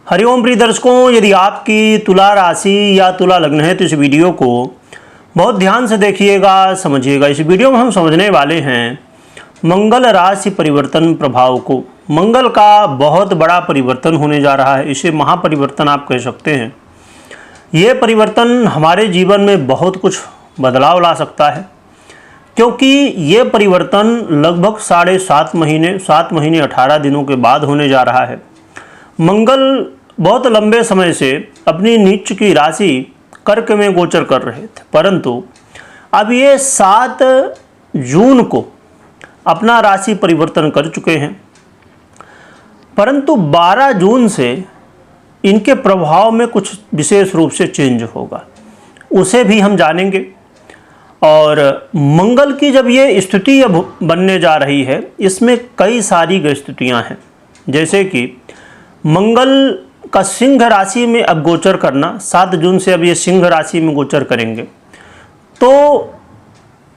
हरिओम प्रिय दर्शकों, यदि आपकी तुला राशि या तुला लग्न है तो इस वीडियो को बहुत ध्यान से देखिएगा, समझिएगा। इस वीडियो में हम समझने वाले हैं मंगल राशि परिवर्तन प्रभाव को। मंगल का बहुत बड़ा परिवर्तन होने जा रहा है, इसे महापरिवर्तन आप कह सकते हैं। ये परिवर्तन हमारे जीवन में बहुत कुछ बदलाव ला सकता है, क्योंकि ये परिवर्तन लगभग 7 महीने 18 दिनों के बाद होने जा रहा है। मंगल बहुत लंबे समय से अपनी नीच की राशि कर्क में गोचर कर रहे थे, परंतु अब ये 7 जून को अपना राशि परिवर्तन कर चुके हैं। परंतु 12 जून से इनके प्रभाव में कुछ विशेष रूप से चेंज होगा, उसे भी हम जानेंगे। और मंगल की जब ये स्थिति अब बनने जा रही है, इसमें कई सारी ग्रह स्थितियाँ हैं। जैसे कि मंगल का सिंह राशि में अब गोचर करना, 7 जून से अब ये सिंह राशि में गोचर करेंगे। तो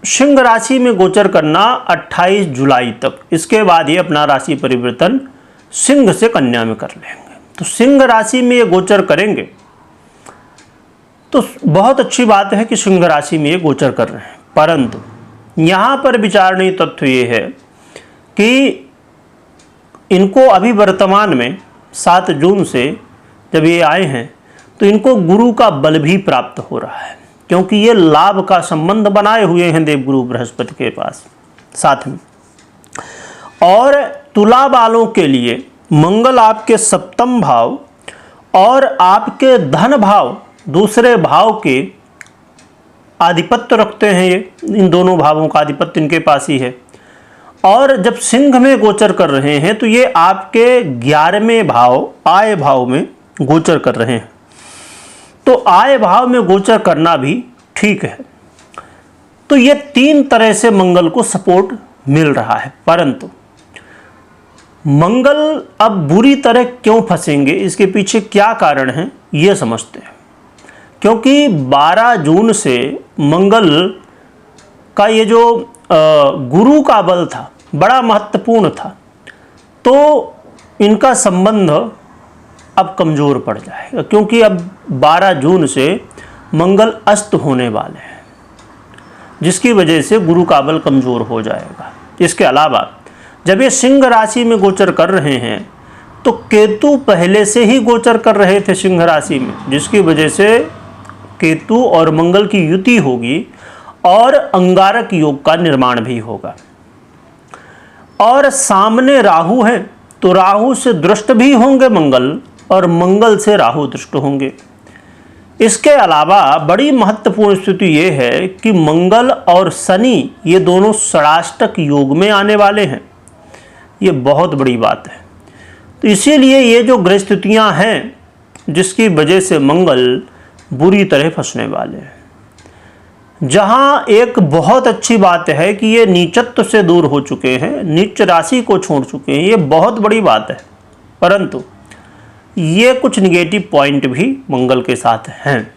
सिंह राशि में गोचर करना 28 जुलाई तक, इसके बाद ये अपना राशि परिवर्तन सिंह से कन्या में कर लेंगे। तो सिंह राशि में ये गोचर करेंगे, तो बहुत अच्छी बात है कि सिंह राशि में ये गोचर कर रहे हैं। परंतु यहाँ पर विचारणीय तथ्य ये है कि इनको अभी वर्तमान में 7 जून से जब ये आए हैं तो इनको गुरु का बल भी प्राप्त हो रहा है, क्योंकि ये लाभ का संबंध बनाए हुए हैं देवगुरु बृहस्पति के पास साथ में। और तुला वालों के लिए मंगल आपके सप्तम भाव और आपके धन भाव दूसरे भाव के आधिपत्य रखते हैं। ये इन दोनों भावों का आधिपत्य इनके पास ही है। और जब सिंह में गोचर कर रहे हैं तो ये आपके 11वें भाव आय भाव में गोचर कर रहे हैं। तो आय भाव में गोचर करना भी ठीक है। तो ये 3 तरह से मंगल को सपोर्ट मिल रहा है। परंतु मंगल अब बुरी तरह क्यों फंसेंगे, इसके पीछे क्या कारण है, ये समझते हैं। क्योंकि 12 जून से मंगल का ये जो गुरु का बल था बड़ा महत्वपूर्ण था, तो इनका संबंध अब कमज़ोर पड़ जाएगा, क्योंकि अब 12 जून से मंगल अस्त होने वाले हैं, जिसकी वजह से गुरु का बल कमज़ोर हो जाएगा। इसके अलावा जब ये सिंह राशि में गोचर कर रहे हैं तो केतु पहले से ही गोचर कर रहे थे सिंह राशि में, जिसकी वजह से केतु और मंगल की युति होगी और अंगारक योग का निर्माण भी होगा। और सामने राहु है, तो राहु से दृष्ट भी होंगे मंगल और मंगल से राहु दृष्ट होंगे। इसके अलावा बड़ी महत्वपूर्ण स्थिति ये है कि मंगल और शनि ये दोनों षडाष्टक योग में आने वाले हैं। ये बहुत बड़ी बात है। तो इसीलिए ये जो ग्रह स्थितियाँ हैं, जिसकी वजह से मंगल बुरी तरह फंसने वाले हैं। जहाँ एक बहुत अच्छी बात है कि ये नीचत्व से दूर हो चुके हैं, नीच राशि को छोड़ चुके हैं, ये बहुत बड़ी बात है। परंतु ये कुछ निगेटिव पॉइंट भी मंगल के साथ हैं।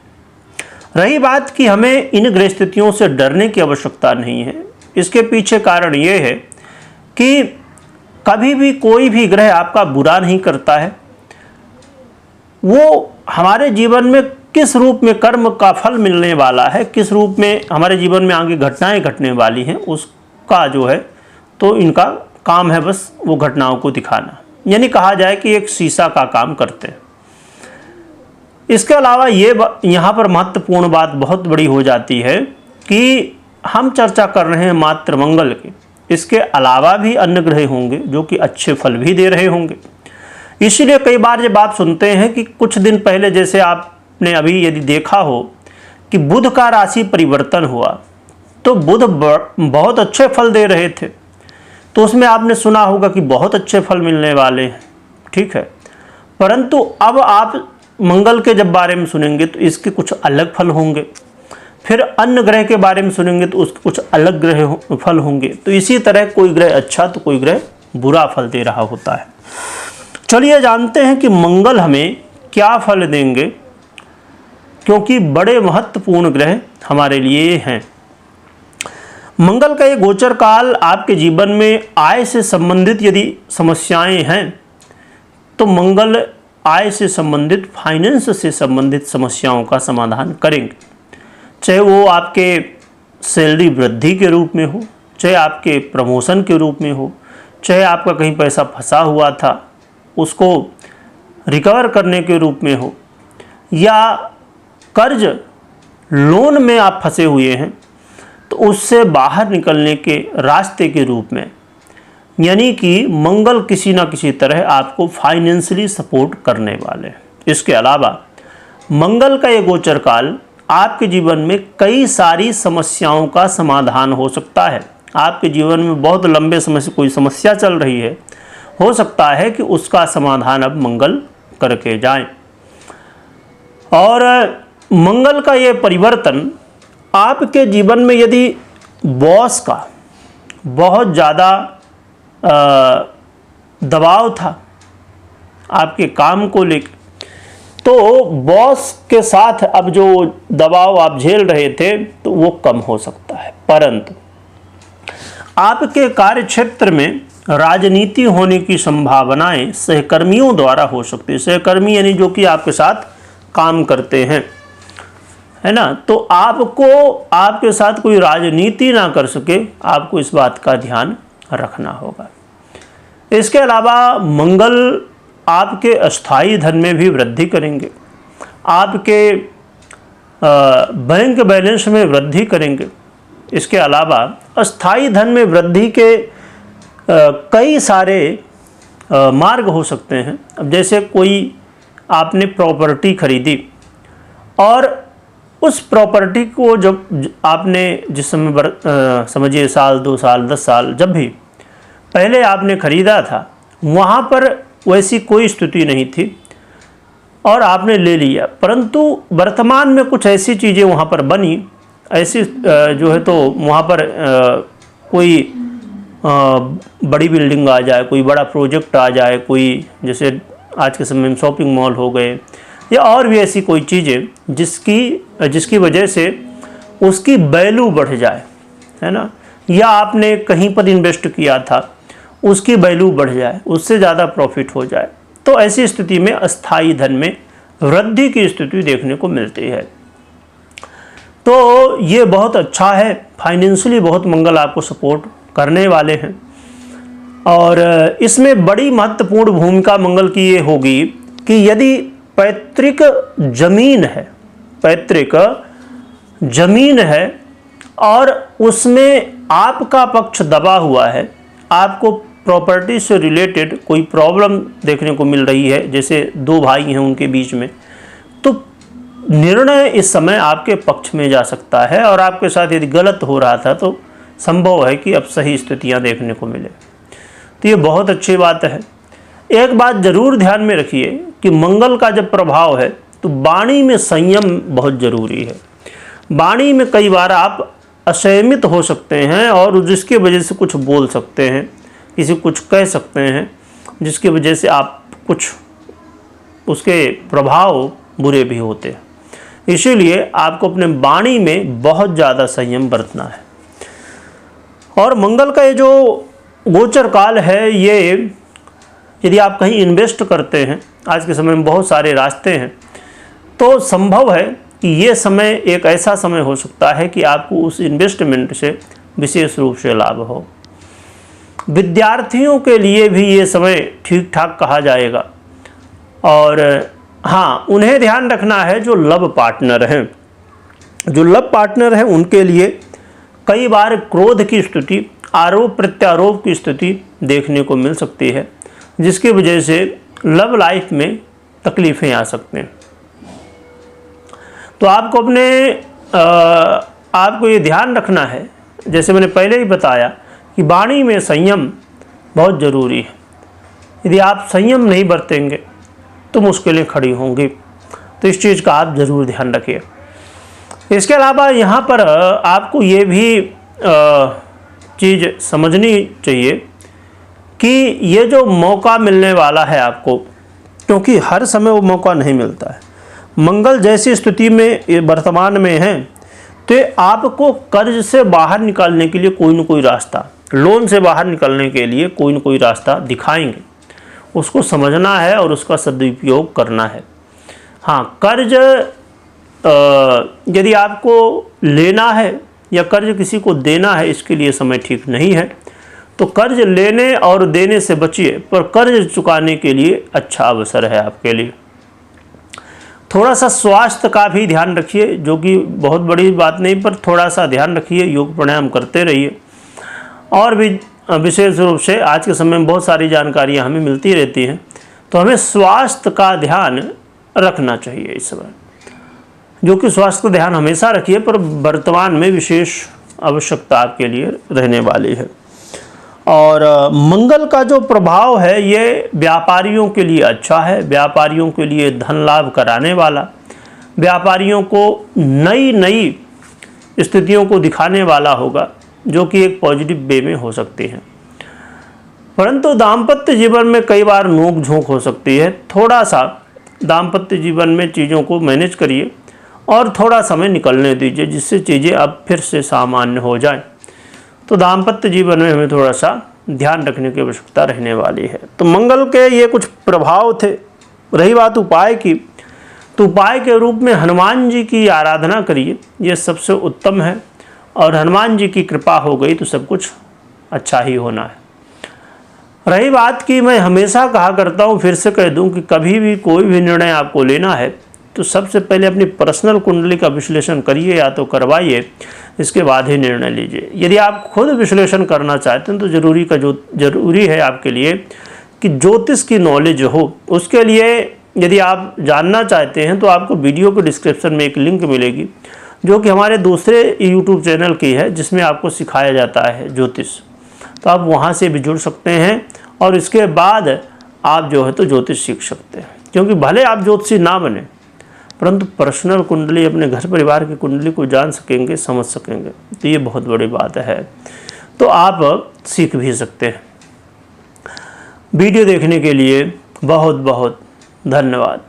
रही बात कि हमें इन ग्रह स्थितियों से डरने की आवश्यकता नहीं है। इसके पीछे कारण ये है कि कभी भी कोई भी ग्रह आपका बुरा नहीं करता है। वो हमारे जीवन में किस रूप में कर्म का फल मिलने वाला है, किस रूप में हमारे जीवन में आगे घटनाएं घटने वाली हैं, उसका जो है तो इनका काम है बस वो घटनाओं को दिखाना। यानी कहा जाए कि एक शीशा का काम करते हैं। इसके अलावा ये यहाँ पर महत्वपूर्ण बात बहुत बड़ी हो जाती है कि हम चर्चा कर रहे हैं मात्र मंगल की, इसके अलावा भी अन्य ग्रह होंगे जो कि अच्छे फल भी दे रहे होंगे। इसीलिए कई बार जब आप सुनते हैं कि कुछ दिन पहले जैसे आपने अभी यदि देखा हो कि बुध का राशि परिवर्तन हुआ, तो बुध बहुत अच्छे फल दे रहे थे, तो उसमें आपने सुना होगा कि बहुत अच्छे फल मिलने वाले हैं, ठीक है। परंतु अब आप मंगल के जब बारे में सुनेंगे तो इसके कुछ अलग फल होंगे। फिर अन्य ग्रह के बारे में सुनेंगे तो उसके कुछ अलग ग्रह फल होंगे। तो इसी तरह कोई ग्रह अच्छा तो कोई ग्रह बुरा फल दे रहा होता है। चलिए जानते हैं कि मंगल हमें क्या फल देंगे, क्योंकि बड़े महत्वपूर्ण ग्रह हमारे लिए हैं। मंगल का ये गोचर काल आपके जीवन में आय से संबंधित यदि समस्याएं हैं तो मंगल आय से संबंधित, फाइनेंस से संबंधित समस्याओं का समाधान करेंगे। चाहे वो आपके सैलरी वृद्धि के रूप में हो, चाहे आपके प्रमोशन के रूप में हो, चाहे आपका कहीं पैसा फंसा हुआ था उसको रिकवर करने के रूप में हो, या कर्ज लोन में आप फंसे हुए हैं तो उससे बाहर निकलने के रास्ते के रूप में, यानी कि मंगल किसी ना किसी तरह आपको फाइनेंशियली सपोर्ट करने वाले हैं। इसके अलावा मंगल का ये गोचर काल आपके जीवन में कई सारी समस्याओं का समाधान हो सकता है। आपके जीवन में बहुत लंबे समय से कोई समस्या चल रही है, हो सकता है कि उसका समाधान अब मंगल करके जाएं। और मंगल का ये परिवर्तन आपके जीवन में यदि बॉस का बहुत ज़्यादा दबाव था आपके काम को लेकर, तो बॉस के साथ अब जो दबाव आप झेल रहे थे तो वो कम हो सकता है। परंतु आपके कार्य क्षेत्र में राजनीति होने की संभावनाएं सहकर्मियों द्वारा हो सकती है। सहकर्मी यानी जो कि आपके साथ काम करते हैं, है ना, तो आपको आपके साथ कोई राजनीति ना कर सके, आपको इस बात का ध्यान रखना होगा। इसके अलावा मंगल आपके अस्थाई धन में भी वृद्धि करेंगे, आपके बैंक बैलेंस में वृद्धि करेंगे। इसके अलावा अस्थाई धन में वृद्धि के कई सारे मार्ग हो सकते हैं। अब जैसे कोई आपने प्रॉपर्टी खरीदी और उस प्रॉपर्टी को जब आपने जिस समय समझिए साल 2 साल 10 साल जब भी पहले आपने खरीदा था, वहाँ पर वैसी कोई स्थिति नहीं थी और आपने ले लिया, परंतु वर्तमान में कुछ ऐसी चीज़ें वहाँ पर बनी, ऐसी जो है तो वहाँ पर कोई बड़ी बिल्डिंग आ जाए, कोई बड़ा प्रोजेक्ट आ जाए, कोई जैसे आज के समय में शॉपिंग मॉल हो गए या और भी ऐसी कोई चीज़ें जिसकी वजह से उसकी वैल्यू बढ़ जाए, है ना, या आपने कहीं पर इन्वेस्ट किया था उसकी वैल्यू बढ़ जाए, उससे ज़्यादा प्रॉफिट हो जाए, तो ऐसी स्थिति में अस्थाई धन में वृद्धि की स्थिति देखने को मिलती है। तो ये बहुत अच्छा है, फाइनेंशियली बहुत मंगल आपको सपोर्ट करने वाले हैं। और इसमें बड़ी महत्वपूर्ण भूमिका मंगल की ये होगी कि यदि पैतृक जमीन है और उसमें आपका पक्ष दबा हुआ है, आपको प्रॉपर्टी से रिलेटेड कोई प्रॉब्लम देखने को मिल रही है, जैसे 2 भाई हैं उनके बीच में, तो निर्णय इस समय आपके पक्ष में जा सकता है और आपके साथ यदि गलत हो रहा था तो संभव है कि अब सही स्थितियां देखने को मिले। तो ये बहुत अच्छी बात है। एक बात जरूर ध्यान में रखिए कि मंगल का जब प्रभाव है तो वाणी में संयम बहुत ज़रूरी है। वाणी में कई बार आप असंयमित हो सकते हैं और जिसकी वजह से कुछ बोल सकते हैं, किसी कुछ कह सकते हैं, जिसकी वजह से आप कुछ उसके प्रभाव बुरे भी होते हैं। इसीलिए आपको अपने वाणी में बहुत ज़्यादा संयम बरतना है। और मंगल का ये जो गोचर काल है, ये यदि आप कहीं इन्वेस्ट करते हैं, आज के समय में बहुत सारे रास्ते हैं, तो संभव है कि ये समय एक ऐसा समय हो सकता है कि आपको उस इन्वेस्टमेंट से विशेष रूप से लाभ हो। विद्यार्थियों के लिए भी ये समय ठीक ठाक कहा जाएगा। और हाँ, उन्हें ध्यान रखना है जो लव पार्टनर हैं, उनके लिए कई बार क्रोध की स्थिति, आरोप प्रत्यारोप की स्थिति देखने को मिल सकती है, जिसकी वजह से लव लाइफ में तकलीफ़ें आ सकते हैं। तो आपको ये ध्यान रखना है, जैसे मैंने पहले ही बताया कि वाणी में संयम बहुत ज़रूरी है। यदि आप संयम नहीं बरतेंगे तो मुश्किलें खड़ी होंगी, तो इस चीज़ का आप ज़रूर ध्यान रखिए। इसके अलावा यहाँ पर आपको ये भी चीज़ समझनी चाहिए कि ये जो मौका मिलने वाला है आपको, क्योंकि हर समय वो मौका नहीं मिलता है। मंगल जैसी स्थिति में वर्तमान में है तो आपको कर्ज से बाहर निकालने के लिए कोई न कोई रास्ता, लोन से बाहर निकलने के लिए कोई न कोई रास्ता दिखाएंगे। उसको समझना है और उसका सदुपयोग करना है। हाँ, कर्ज यदि आपको लेना है या कर्ज किसी को देना है, इसके लिए समय ठीक नहीं है। तो कर्ज लेने और देने से बचिए, पर कर्ज चुकाने के लिए अच्छा अवसर है आपके लिए। थोड़ा सा स्वास्थ्य का भी ध्यान रखिए, जो कि बहुत बड़ी बात नहीं, पर थोड़ा सा ध्यान रखिए, योग प्राणायाम करते रहिए। और भी विशेष रूप से आज के समय में बहुत सारी जानकारियाँ हमें मिलती रहती हैं, तो हमें स्वास्थ्य का ध्यान रखना चाहिए इस समय, जो कि स्वास्थ्य का ध्यान हमेशा रखिए, पर वर्तमान में विशेष आवश्यकता आपके लिए रहने वाली है। और मंगल का जो प्रभाव है ये व्यापारियों के लिए अच्छा है, व्यापारियों के लिए धन लाभ कराने वाला, व्यापारियों को नई नई स्थितियों को दिखाने वाला होगा, जो कि एक पॉजिटिव वे में हो सकती हैं। परंतु दाम्पत्य जीवन में कई बार नोक झोंक हो सकती है। थोड़ा सा दाम्पत्य जीवन में चीज़ों को मैनेज करिए और थोड़ा समय निकलने दीजिए, जिससे चीज़ें अब फिर से सामान्य हो जाएं। तो दाम्पत्य जीवन में हमें थोड़ा सा ध्यान रखने की आवश्यकता रहने वाली है। तो मंगल के ये कुछ प्रभाव थे। रही बात उपाय की, तो उपाय के रूप में हनुमान जी की आराधना करिए, ये सबसे उत्तम है। और हनुमान जी की कृपा हो गई तो सब कुछ अच्छा ही होना है। रही बात की, मैं हमेशा कहा करता हूँ, फिर से कह दूँ कि कभी भी कोई भी निर्णय आपको लेना है तो सबसे पहले अपनी पर्सनल कुंडली का विश्लेषण करिए या तो करवाइए, इसके बाद ही निर्णय लीजिए। यदि आप खुद विश्लेषण करना चाहते हैं तो जरूरी है आपके लिए कि ज्योतिष की नॉलेज हो। उसके लिए यदि आप जानना चाहते हैं तो आपको वीडियो के डिस्क्रिप्शन में एक लिंक मिलेगी, जो कि हमारे दूसरे यूट्यूब चैनल की है, जिसमें आपको सिखाया जाता है ज्योतिष। तो आप वहाँ से भी जुड़ सकते हैं और इसके बाद आप जो है तो ज्योतिष सीख सकते हैं। क्योंकि भले आप ज्योतिषी ना बने, परंतु पर्सनल कुंडली, अपने घर परिवार की कुंडली को जान सकेंगे, समझ सकेंगे, तो ये बहुत बड़ी बात है। तो आप सीख भी सकते हैं। वीडियो देखने के लिए बहुत बहुत धन्यवाद।